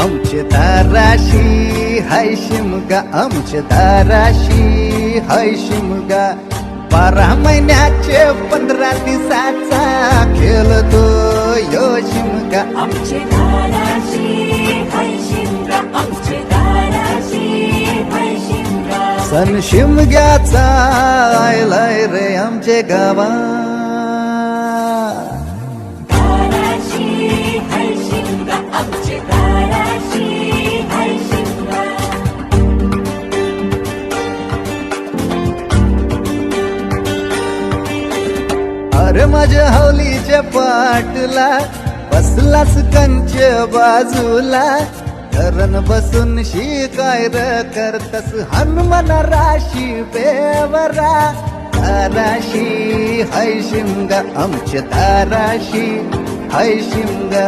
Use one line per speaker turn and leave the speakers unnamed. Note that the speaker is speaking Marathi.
आमचे दाराशी हाय शिमगा, आमचे दाराशी हाय शिमगा. 12 महिन्याचे 15 दिवसाचा खेळतो यो शिमगा.
आमचे दाराशी हाय शिमगा, आमचे दाराशी हाय शिमगा.
सण शिमग्याचा आयलाय रे आमचे गावा.
दाराशी हाय शिमगा, आमचे दाराशी हाय शिमगा.
अरे माझ्या हवलीच्या पाटला बसलास कंच बाजूला. धरण बसून शिकाय र करतस हनुमान राशी बेवरा. दाराशी हाय शिमगा, आमच्या दाराशी हाय शिमगा.